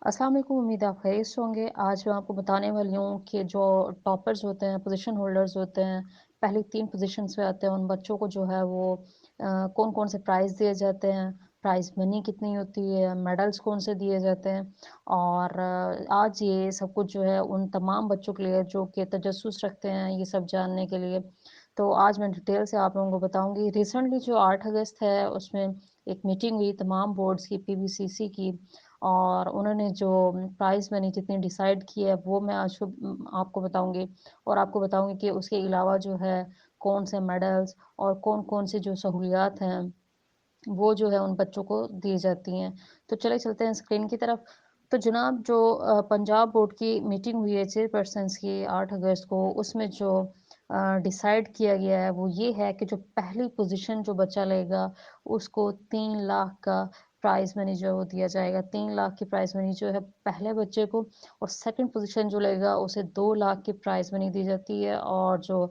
अस्सलाम वालेकुम, उम्मीद है आप खैरियत से होंगे। आज मैं आपको बताने वाली हूँ कि जो टॉपर्स होते हैं, पोज़ीशन होल्डर्स होते हैं, पहली 3 पोज़ीशंस पे आते हैं, उन बच्चों को जो है वो कौन-कौन से प्राइज़ दिए जाते हैं, प्राइज़ मनी कितनी होती है, मेडल्स कौन से दिए जाते हैं और आज ये सब कुछ जो है उन तमाम बच्चों के लिए जो कि तजस्सुस रखते हैं ये सब जानने के लिए। तो आज मैं डिटेल से आप लोगों को बताऊँगी। रिसेंटली जो 8 अगस्त है, उसमें एक मीटिंग हुई तमाम बोर्ड्स की, पीवीसीसी की और उन्होंने जो प्राइज़ मनी जितनी डिसाइड की है वो मैं आज आपको बताऊँगी और आपको बताऊँगी कि उसके अलावा जो है कौन से मेडल्स और कौन-कौन सी जो सहूलियात हैं वो जो है उन बच्चों को दी जाती हैं। तो चलिए चलते हैं स्क्रीन की तरफ। तो जनाब जो पंजाब बोर्ड की मीटिंग हुई है चेयरपर्सन्स की 8 अगस्त को उसमें जो डिसाइड किया गया है वो ये है कि जो पहली पोज़ीशन जो बच्चा लेगा उसको 3 लाख का प्राइज़ मनी जो है वो दिया जाएगा। 3 लाख की प्राइज़ मनी जो है पहले बच्चे को और सेकंड पोज़ीशन जो लेगा उसे 2 लाख की प्राइज़ मनी दी जाती है और जो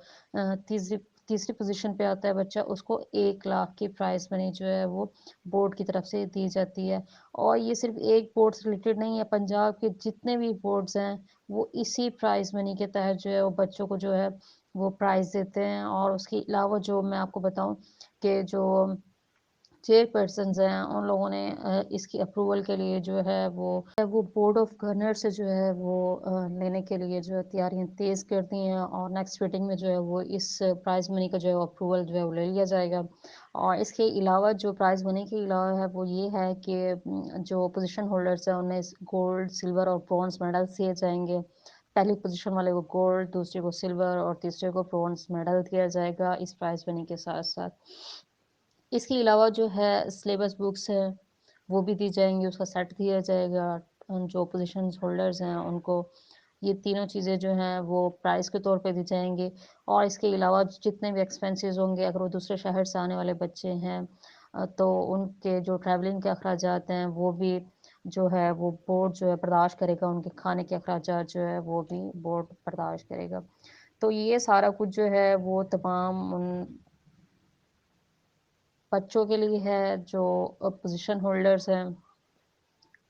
तीसरी तीसरी पोज़ीशन पे आता है बच्चा उसको 1 लाख की प्राइज़ मनी जो है वो बोर्ड की तरफ से दी जाती है। और ये सिर्फ़ एक बोर्ड से रिलेटेड नहीं है, पंजाब के जितने भी बोर्ड्स हैं, वो इसी प्राइज़ मनी के तहत जो है वो बच्चों को जो है वो प्राइज़ देते हैं और उसके अलावा जो मैं आपको बताऊँ कि जो चेयरपर्सन्स हैं, उन लोगों ने इसकी अप्रूवल के लिए जो है वो बोर्ड ऑफ गवर्नर से जो है वो लेने के लिए जो है तैयारियाँ तेज़ कर दी हैं और नेक्स्ट मीटिंग में जो है वो इस प्राइज़ मनी का जो है अप्रूवल जो है वो ले लिया जाएगा। और इसके अलावा जो प्राइज़ मनी के अलावा है वो ये है कि जो पोज़ीशन होल्डर्स हैं उन्हें गोल्ड, सिल्वर और ब्रॉन्ज़ मेडल्स दिए जाएँगे। पहली पोज़ीशन वाले को गोल्ड, दूसरे को सिल्वर और तीसरे को ब्रॉन्ज़ मेडल दिया जाएगा इस प्राइज़ मनी के साथ-साथ। इसके अलावा जो है सिलेबस बुक्स है, वो भी दी जाएँगी, उसका सेट दिया जाएगा। जो पोज़ीशन्स होल्डर्स हैं उनको ये तीनों चीज़ें जो हैं वो प्राइज़ के तौर पे दी जाएँगी और इसके अलावा जितने भी एक्सपेंसेस होंगे अगर वो दूसरे शहर से आने वाले बच्चे हैं तो उनके जो ट्रैवलिंग के अखराजात हैं वो भी जो है वो बोर्ड जो है बर्दाश्त करेगा, उनके खाने के अखराजात जो है वो भी बोर्ड बर्दाश्त करेगा। तो ये सारा कुछ जो है वो तमाम उन बच्चों के लिए है जो पोज़ीशन होल्डर्स हैं।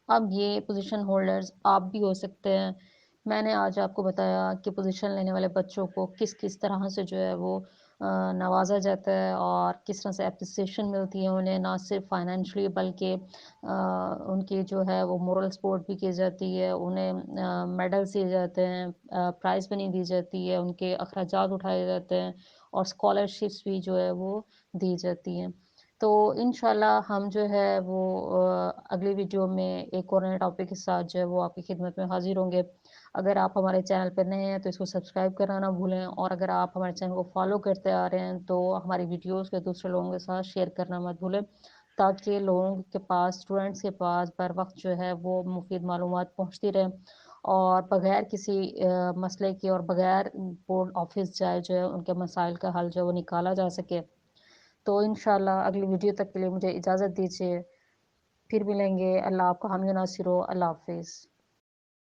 अब ये पोज़ीशन होल्डर्स आप भी हो सकते हैं। मैंने आज आपको बताया कि पोज़ीशन लेने वाले बच्चों को किस-किस तरह से जो है वो नवाज़ा जाता है और किस तरह से एप्रिसिएशन मिलती है उन्हें ना सिर्फ़ फ़ाइनेंशियली बल्कि उनकी जो है वो मोरल सपोर्ट भी की जाती है। उन्हें मेडल्स दिए जाते हैं, प्राइज़ मनी दी जाती है, उनके अखराजात उठाए जाते हैं और स्कॉलरशिप्स भी जो है वो दी जाती हैं। तो इंशाल्लाह हम जो है वो अगली वीडियो में एक और नए टॉपिक के साथ जो है वो आपकी खिदमत में हाज़िर होंगे। अगर आप हमारे चैनल पे नए हैं तो इसको सब्सक्राइब करना ना भूलें और अगर आप हमारे चैनल को फ़ॉलो करते आ रहे हैं तो हमारी वीडियोज़ को दूसरे लोगों के साथ शेयर करना मत भूलें, ताकि लोगों के पास, स्टूडेंट्स के पास बर वक़्त जो है वो मुफ़ीद मालूमात पहुँचती रहें और बगैर किसी मसले के और बगैर बोर्ड ऑफ़िस जाए जो है उनके मसाइल का हल जो है वो निकाला जा सके। तो इंशाल्लाह अगली वीडियो तक के लिए मुझे इजाज़त दीजिए। फिर मिलेंगे। अल्लाह आपका हामी नासिर हो। अल्लाह हाफ़िज़।